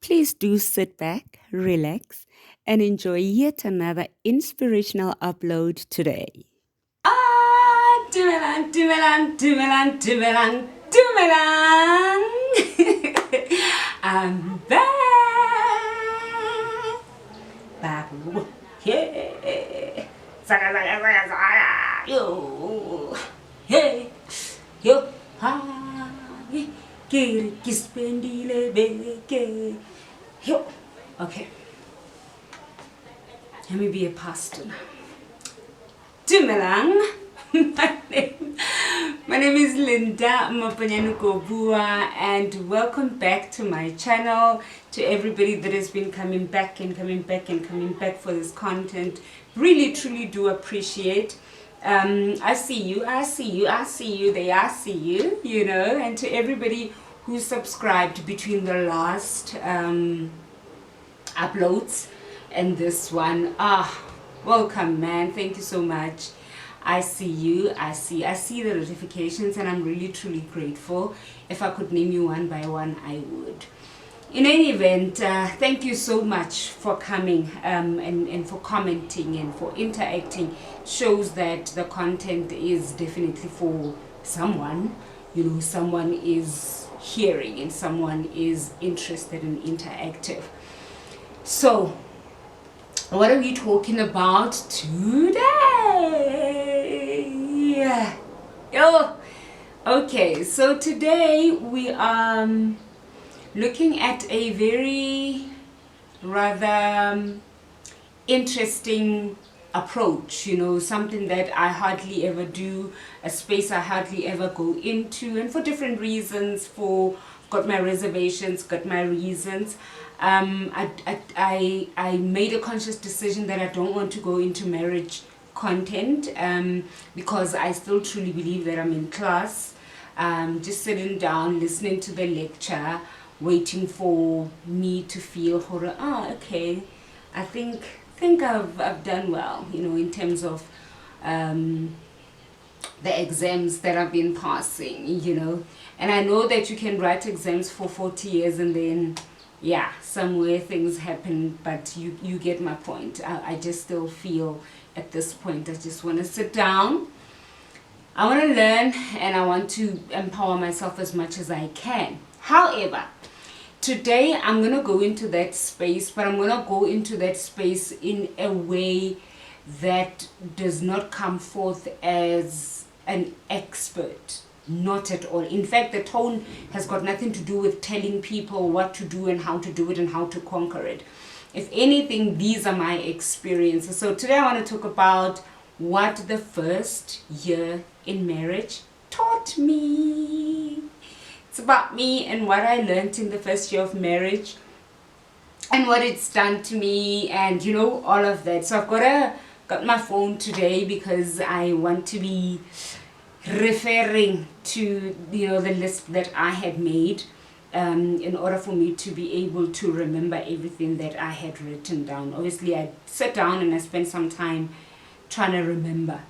Please do sit back, relax, and enjoy yet another inspirational upload today. Dumelang. I'm back. Babu. Yeah. Zaga. Yo. Hey. Yo. Hi. Kispendile beke. Yo. Okay. Let me be a pastor now. Dumelang. My name is Linda Maponyane-Kobua, and welcome back to my channel. To everybody that has been coming back for this content, really truly do appreciate. I see you, they see you, you know. And to everybody who subscribed between the last uploads and this one, welcome, man. Thank you so much. I see you, I see the notifications, and I'm really truly grateful. If I could name you one by one, I would. In any event, thank you so much for coming and for commenting and for interacting. Shows that the content is definitely for someone. You know, someone is hearing and someone is interested and interactive. So, what are we talking about today? Oh, okay, so today we are looking at a very rather interesting approach, you know, something that I hardly ever do, a space I hardly ever go into, and for different reasons. Got my reservations, got my reasons. I made a conscious decision that I don't want to go into marriage content because I still truly believe that I'm in class, just sitting down, listening to the lecture, waiting for me to feel, okay, I think I've done well, you know, in terms of the exams that I've been passing, you know. And I know that you can write exams for 40 years and then, yeah, somewhere things happen, but you get my point. I just still feel at this point I just want to sit down. I want to learn and I want to empower myself as much as I can. However, today I'm going to go into that space, but I'm going to go into that space in a way that does not come forth as an expert. Not at all. In fact, the tone has got nothing to do with telling people what to do and how to do it and how to conquer it. If anything, these are my experiences. So today I want to talk about what the first year in marriage taught me. It's about me and what I learned in the first year of marriage and what it's done to me, and you know, all of that. So I've got my phone today because I want to be referring to, you know, the list that I had made in order for me to be able to remember everything that I had written down. Obviously, I sat down and I spent some time trying to remember,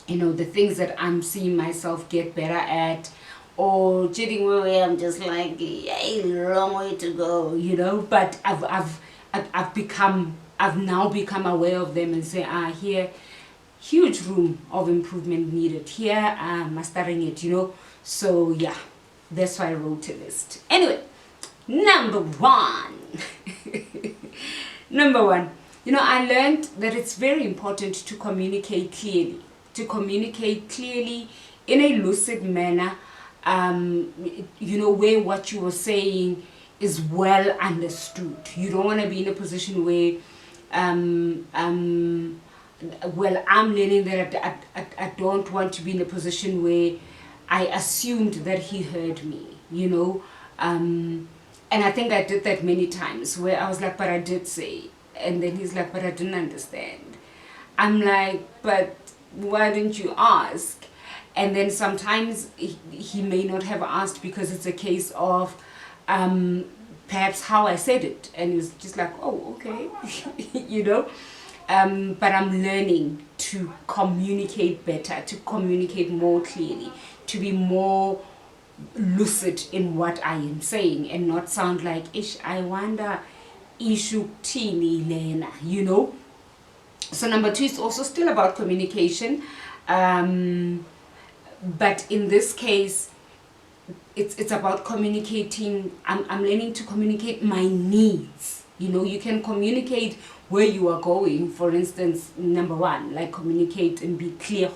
you know, the things that I'm seeing myself get better at, or getting where I'm just like, yay, long way to go, you know. But I've now become aware of them and say, here, huge room of improvement needed here, mastering it, you know. So yeah, that's why I wrote a list. Anyway, number one, you know, I learned that it's very important to communicate clearly in a lucid manner, you know, where what you were saying is well understood. You don't want to be in a position where well, I'm learning that I don't want to be in a position where I assumed that he heard me, you know. And I think I did that many times where I was like, but I did say. And then he's like, but I didn't understand. I'm like, but why didn't you ask? And then sometimes he may not have asked because it's a case of perhaps how I said it. And he's just like, oh, okay, you know. But I'm learning to communicate better, to communicate more clearly, to be more lucid in what I am saying and not sound like, ish, I wonder, ishu tini lena, you know. So number 2 is also still about communication, but in this case, it's about communicating. I'm learning to communicate my needs. You know, you can communicate where you are going. For instance, number 1, like communicate and be clear.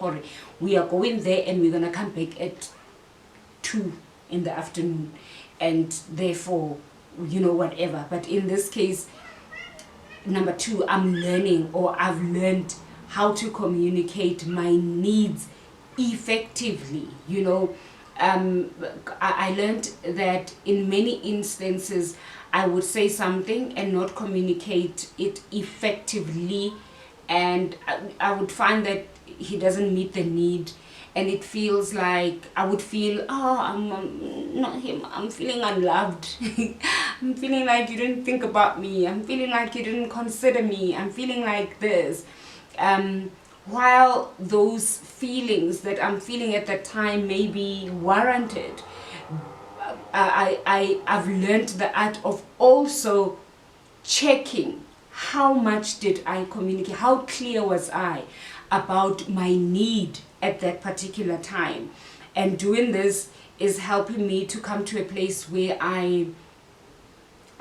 We are going there and we're gonna come back at 2 in the afternoon, and therefore, you know, whatever. But in this case, number 2, I'm learning, or I've learned how to communicate my needs effectively. You know, I learned that in many instances I would say something and not communicate it effectively, and I would find that he doesn't meet the need, and it feels like I would feel, oh, I'm not him, I'm feeling unloved. I'm feeling like you didn't think about me, I'm feeling like you didn't consider me, I'm feeling like this. While those feelings that I'm feeling at that time may be warranted, I've learned the art of also checking how much did I communicate, how clear was I about my need at that particular time. And doing this is helping me to come to a place where I'm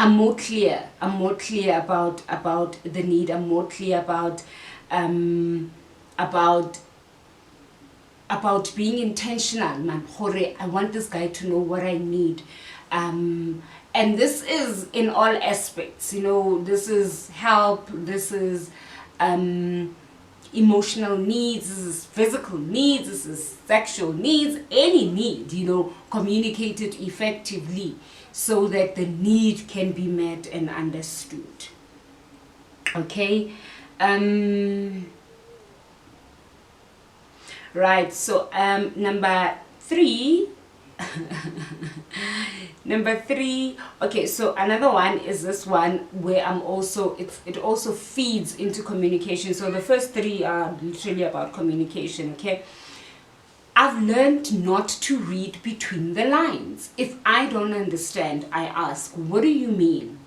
more clear. I'm more clear about the need. I'm more clear about being intentional, man. I want this guy to know what I need. And this is in all aspects, you know. This is help, this is emotional needs, this is physical needs, this is sexual needs, any need, you know, communicated effectively so that the need can be met and understood. Okay. Right, so number 3 number 3, okay, so another one is this one where I'm also, it also feeds into communication. So the first 3 are literally about communication. Okay, I've learned not to read between the lines. If I don't understand, I ask, what do you mean?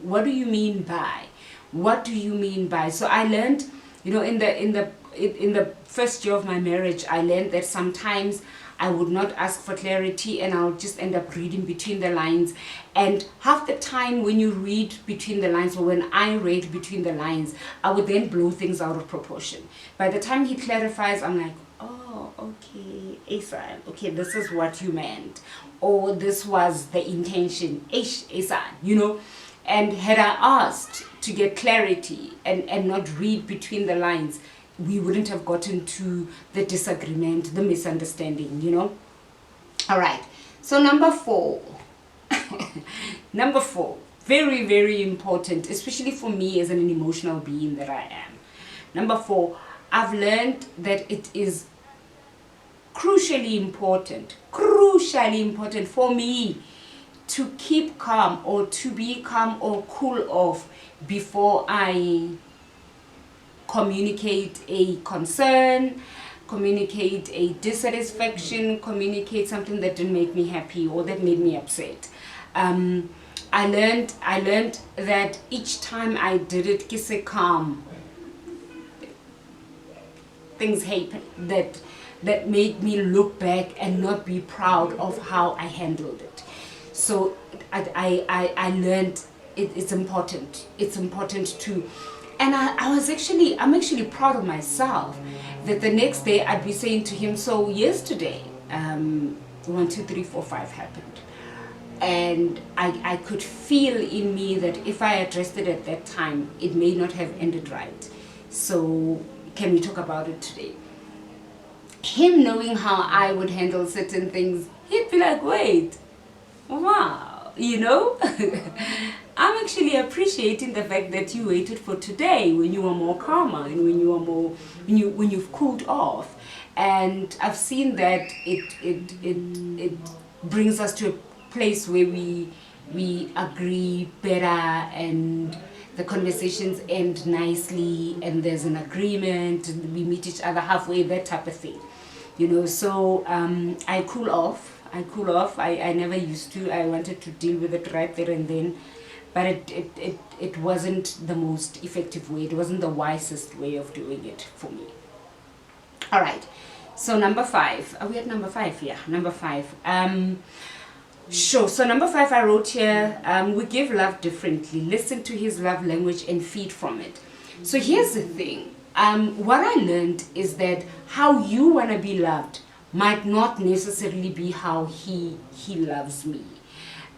What do you mean by? What do you mean by? So I learned, you know, in the first year of my marriage, I learned that sometimes I would not ask for clarity and I'll just end up reading between the lines. And half the time when you read between the lines, or when I read between the lines, I would then blow things out of proportion. By the time he clarifies, I'm like, oh, okay, Asan, okay, this is what you meant. Or this was the intention, Asan, you know. And had I asked to get clarity and not read between the lines, we wouldn't have gotten to the disagreement, the misunderstanding, you know. All right, so number 4 number 4, very, very important, especially for me as an emotional being that I am. Number 4, I've learned that it is crucially important for me to keep calm, or to be calm or cool off before I communicate a concern, communicate a dissatisfaction, communicate something that didn't make me happy or that made me upset. I learned that each time I did it, kise calm, things happen that made me look back and not be proud of how I handled it. So I learned it's important. It's important to. And I'm actually proud of myself that the next day I'd be saying to him, so yesterday, 1, 2, 3, 4, 5 happened. And I could feel in me that if I addressed it at that time, it may not have ended right. So can we talk about it today? Him knowing how I would handle certain things, he'd be like, wait, wow, you know? I'm actually appreciating the fact that you waited for today when you were more calmer and when you were more, when you've cooled off. And I've seen that it brings us to a place where we agree better and the conversations end nicely and there's an agreement and we meet each other halfway, that type of thing. You know, so I cool off. I cool off. I never used to. I wanted to deal with it right there and then, but it wasn't the most effective way. It wasn't the wisest way of doing it for me. All right, so number 5. Are we at number 5? Yeah, number 5. Sure. So number 5, I wrote here, we give love differently. Listen to his love language and feed from it. So here's the thing. What I learned is that how you want to be loved might not necessarily be how he loves me.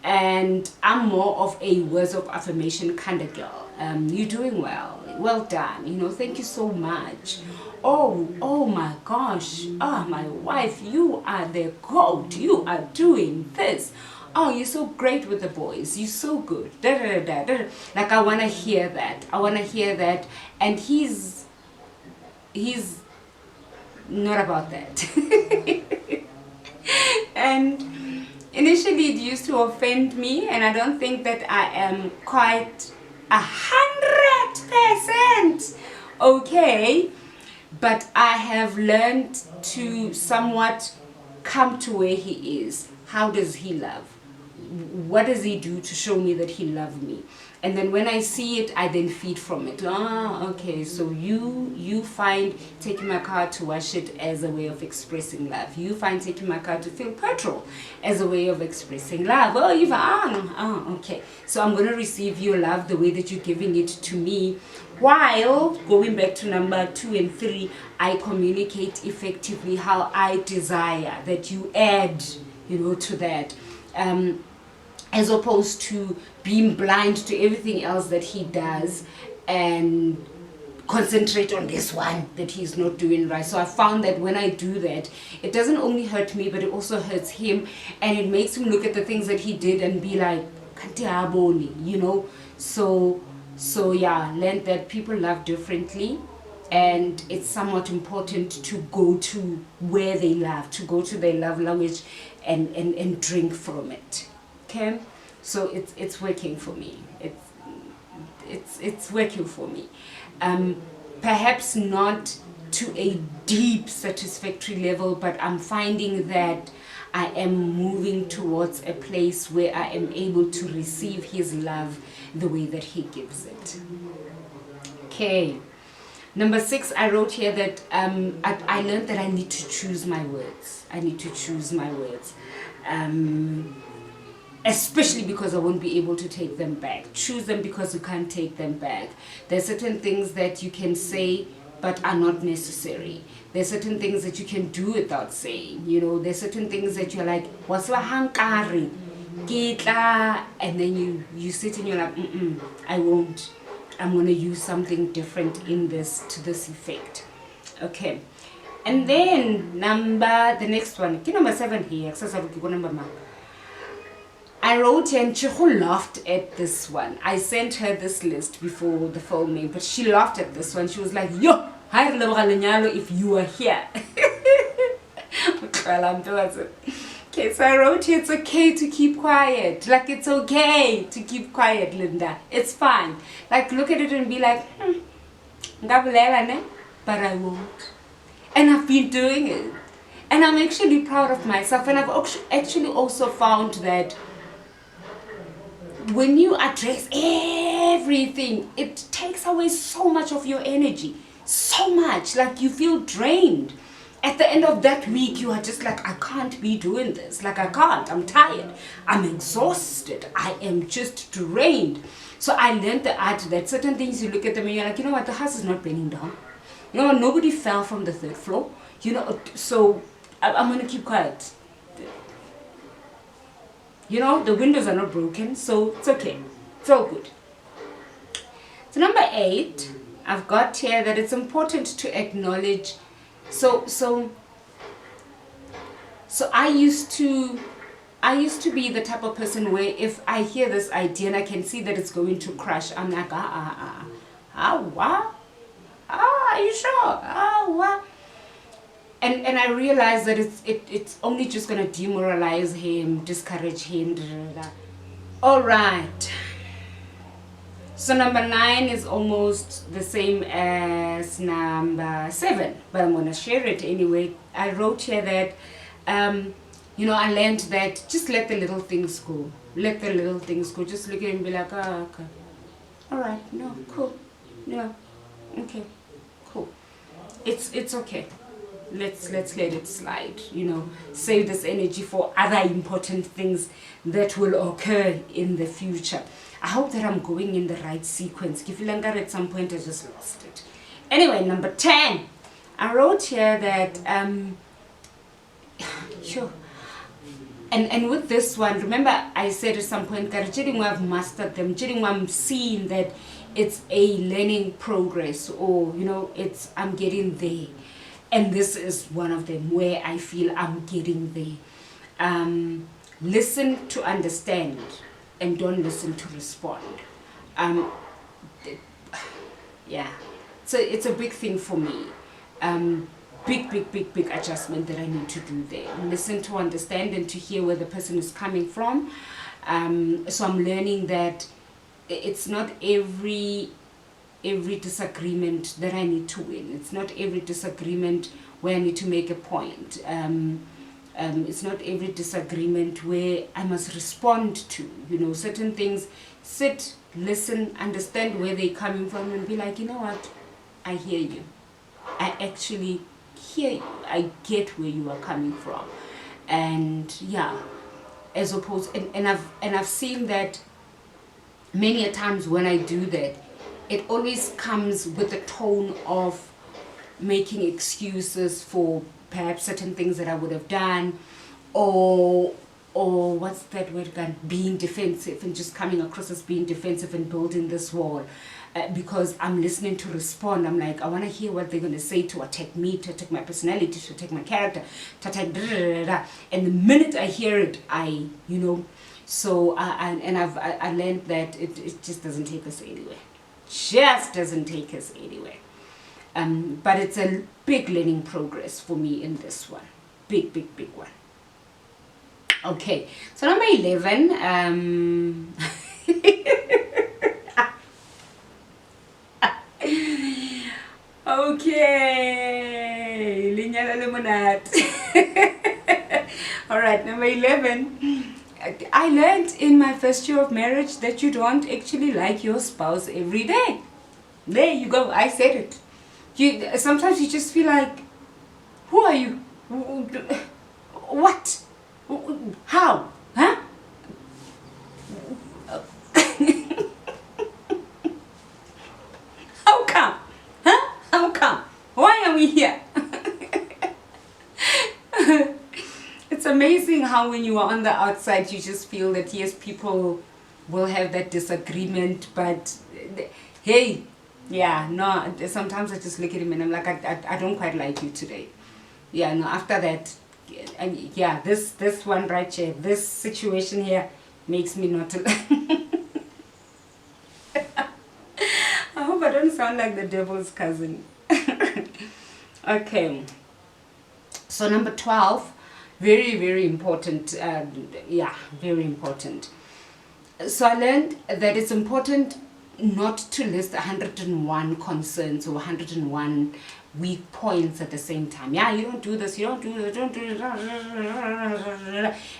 And I'm more of a words of affirmation kind of girl. You're doing well. Well done. You know, thank you so much. Oh my gosh. My wife, you are the goat. You are doing this. Oh, you're so great with the boys. You're so good. Da, da, da, da, da. Like, I want to hear that. I want to hear that. And he's not about that. And initially it used to offend me, and I don't think that I am quite 100% okay, but I have learned to somewhat come to where he is. How does he love? What does he do to show me that he loves me? And then when I see it, I then feed from it. Okay, so you find taking my car to wash it as a way of expressing love. You find taking my car to fill petrol as a way of expressing love. Okay. So I'm going to receive your love the way that you're giving it to me. While going back to number 2 and 3, I communicate effectively how I desire that you add, to that. As opposed to being blind to everything else that he does and concentrate on this one that he's not doing right. So I found that when I do that, it doesn't only hurt me, but it also hurts him, and it makes him look at the things that he did and be like, so yeah, learned that people love differently, and it's somewhat important to go to where they love, to go to their love language and drink from it. Okay, so it's working for me. It's working for me. Perhaps not to a deep satisfactory level, but I'm finding that I am moving towards a place where I am able to receive his love the way that he gives it. Okay. Number 6, I wrote here that I learned that I need to choose my words. I need to choose my words. Especially because I won't be able to take them back. Choose them because you can't take them back. There are certain things that you can say but are not necessary. There are certain things that you can do without saying. There are certain things that you're like, waswa hankari, kitla, and then you sit and you're like, I won't. I'm going to use something different in this, to this effect. Okay. And then the next one, number 7 here. I wrote and Chiho laughed at this one. I sent her this list before the filming, but she laughed at this one. She was like, yo, hi if you are here. Okay, so I wrote here, it's okay to keep quiet. Like, it's okay to keep quiet, Linda. It's fine. Like, look at it and be like, but I won't. And I've been doing it. And I'm actually proud of myself. And I've actually also found that when you address everything, it takes away so much of your energy. So much. Like, you feel drained. At the end of that week, you are just like, I can't be doing this. Like, I can't. I'm tired. I'm exhausted. I am just drained. So I learned the art that certain things, you look at them and you're like, you know what, the house is not burning down. You know what, nobody fell from the 3rd floor. So I'm going to keep quiet. The windows are not broken, so it's okay. It's all good. So number 8, I've got here that it's important to acknowledge. So I used to be the type of person where if I hear this idea and I can see that it's going to crash, I'm like, what? Are you sure? What? And I realized that it's only just going to demoralize him, discourage him. All right. So number 9 is almost the same as number 7, but I'm going to share it anyway. I wrote here that You know, I learned that just let the little things go. Let the little things go. Just look at it and be like, ah, okay. All right, no, cool. No, okay, cool. It's okay. Let's let it slide. You know, save this energy for other important things that will occur in the future. I hope that I'm going in the right sequence. Kifilanga at some point I just lost it. Anyway, number 10. I wrote here that sure. And with this one, remember I said at some point, I've mastered them. I'm seeing that it's a learning progress, or you know, I'm getting there. And this is one of them where I feel I'm getting there. Listen to understand and don't listen to respond. Yeah. So it's a big thing for me. Big adjustment that I need to do there. Listen to understand and to hear where the person is coming from. So I'm learning that it's not every disagreement that I need to win. It's not every disagreement where I need to make a point. It's not every disagreement where I must respond to. You know, certain things, sit, listen, understand where they're coming from, and be like, you know what, I hear you. I actually hear you. I get where you are coming from. And yeah, as opposed, and I've seen that many a times when I do that, it always comes with a tone of making excuses for perhaps certain things that I would have done, or what's that word again? Being defensive, and just coming across as being defensive and building this wall. Because I'm listening to respond. I'm like, I want to hear what they're going to say to attack me, to attack my personality, to attack my character, to attack da, da, da, da. And the minute I hear it, you know, so I learned that it just doesn't take us anywhere. Just doesn't take us anywhere. But it's a big learning progress for me in this one. Big one. Okay, so number 11. Okay, Linyala Lemonade. All right, number 11. I learned in my first year of marriage that you don't actually like your spouse every day. There you go, I said it. Sometimes you just feel like, who are you? What? How? Huh? How come? Huh? How come? Why are we here? It's amazing how when you are on the outside, you just feel that yes, people will have that disagreement, but hey, yeah, no, sometimes I just look at him and I'm like, I don't quite like you today. Yeah, no, after that, yeah, this one right here, this situation here makes me not to I hope I don't sound like the devil's cousin. Okay, so number 12, very important. Yeah, very important. So I learned that it's important not to list 101 concerns or 101 weak points at the same time. Yeah, you don't do this, you don't do this, don't do this.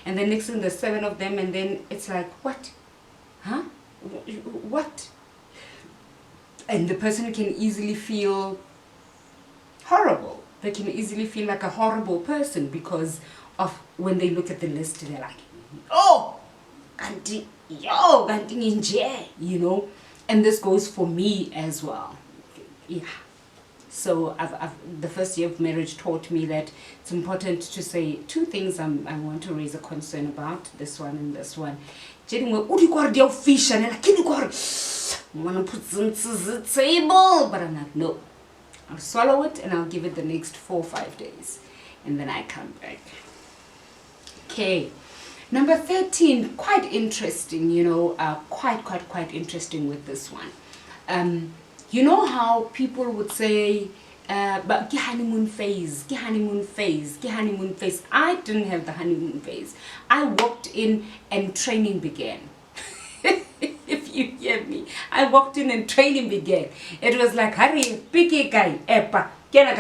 And then next thing there's 7 of them, and then it's like, what? Huh? What? And the person can easily feel horrible. They can easily feel like a horrible person because of when they look at the list, they're like, oh, you know. And this goes for me as well. Yeah. So the first year of marriage taught me that it's important to say 2 things I want to raise a concern about, this one and this one. But I'm like, no. I'll swallow it and I'll give it the next 4 or 5 days. And then I come back. Okay. Number 13, quite interesting, you know, quite interesting with this one. You know how people would say, but honeymoon phase. I didn't have the honeymoon phase. I walked in and training began. If you hear me, I walked in and training began. It was like, hurry, picky guy, epa, dear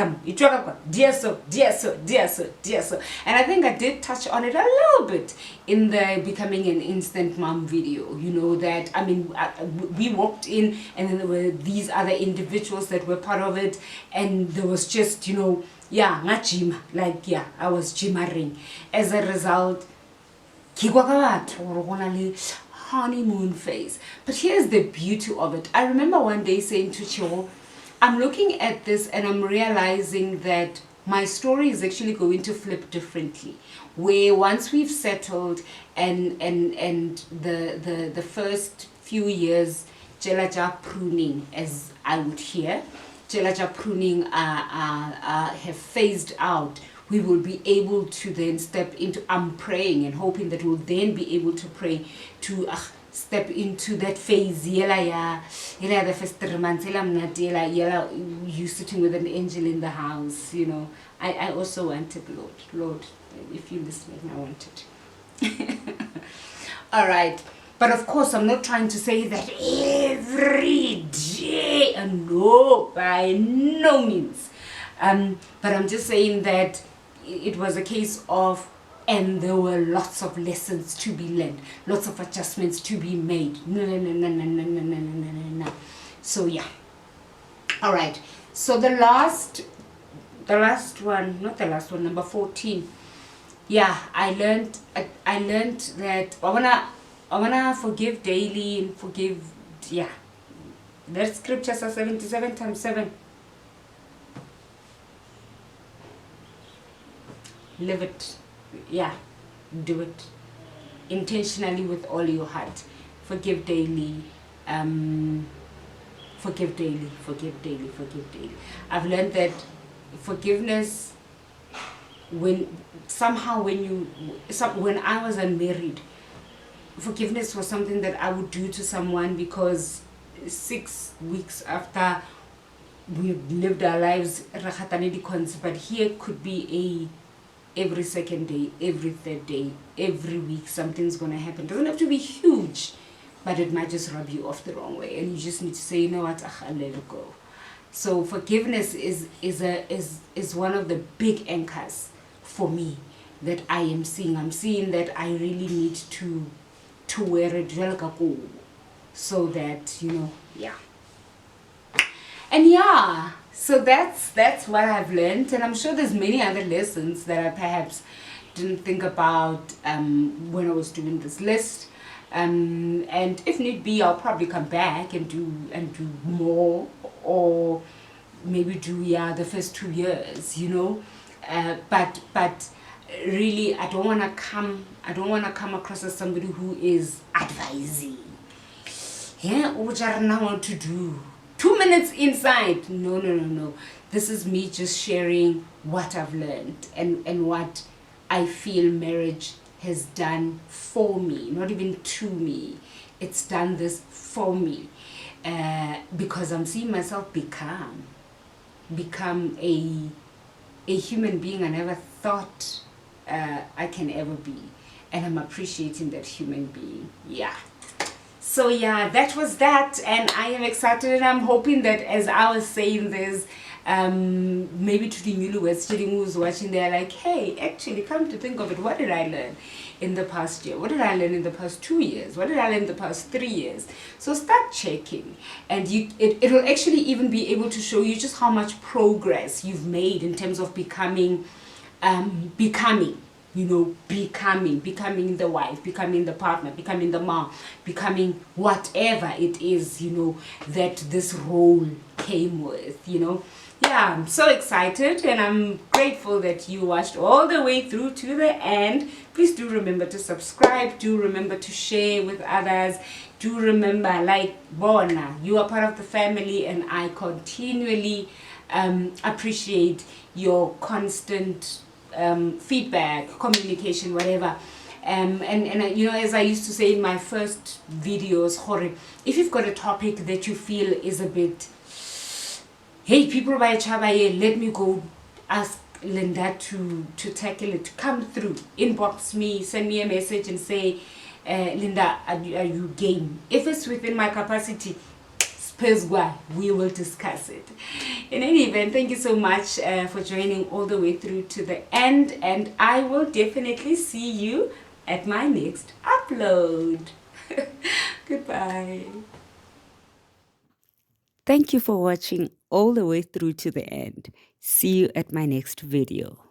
so, dear so, dear so, dear so. And I think I did touch on it a little bit in the becoming an instant mom video. You know that, I mean, we walked in and then there were these other individuals that were part of it, and there was just, you know, yeah, not gym, like, yeah, I was gymmering. As a result, honeymoon phase. But here's the beauty of it. I remember one day saying to Cho, I'm looking at this and I'm realizing that my story is actually going to flip differently, where once we've settled and the first few years jelaja pruning, as I would hear, jelaja pruning have phased out, we will be able to then step into, I'm praying and hoping that we'll then be able to pray to step into that phase, yela the first 3 months, yela you sitting with an angel in the house, you know. I also wanted, Lord, if you're listening, I want it. All right. But of course, I'm not trying to say that every day, and no, by no means. But I'm just saying that it was a case of, and there were lots of lessons to be learned, lots of adjustments to be made. No. So yeah. All right. So the last one, not the last one, number 14. Yeah, I learned that I wanna forgive daily and forgive. Yeah, that scripture says 77 times 7. Live it. Yeah, do it intentionally with all your heart. Forgive daily. Forgive daily. I've learned that forgiveness, when I was unmarried, forgiveness was something that I would do to someone because 6 weeks after we lived our lives, but here could be every second day, every third day, every week, something's gonna happen. It doesn't have to be huge, but it might just rub you off the wrong way, and you just need to say, you know what, I'll let it go. So forgiveness is one of the big anchors for me that I am seeing. I'm seeing that I really need to wear it so that, you know, yeah. And yeah, so that's what I've learned, and I'm sure there's many other lessons that I perhaps didn't think about when I was doing this list. And if need be, I'll probably come back and do more, or maybe do the first 2 years, you know. But really, I don't want to come across as somebody who is advising. Yeah, what I want to do. 2 minutes inside. No. This is me just sharing what I've learned and what I feel marriage has done for me, not even to me. It's done this for me, because I'm seeing myself become a human being I never thought I can ever be, and I'm appreciating that human being. Yeah. So yeah, that was that, and I am excited, and I'm hoping that as I was saying this, maybe to the newlyweds who's watching, they're like, hey, actually, come to think of it, what did I learn in the past year? What did I learn in the past 2 years? What did I learn in the past 3 years? So start checking, and it will actually even be able to show you just how much progress you've made in terms of becoming the wife, becoming the partner, becoming the mom, becoming whatever it is, you know, that this role came with, you know. Yeah, I'm so excited, and I'm grateful that you watched all the way through to the end. Please do remember to subscribe, do remember to share with others, do remember, like, Bona, you are part of the family, and I continually appreciate your constant feedback, communication, whatever. And you know, as I used to say in my first videos, if you've got a topic that you feel is a bit, hey, people by Chabaye, let me go ask Linda to tackle it, come through, inbox me, send me a message and say, Linda, are you game? If it's within my capacity, we will discuss it. In any event, thank you so much for joining all the way through to the end, and I will definitely see you at my next upload. Goodbye. Thank you for watching all the way through to the end. See you at my next video.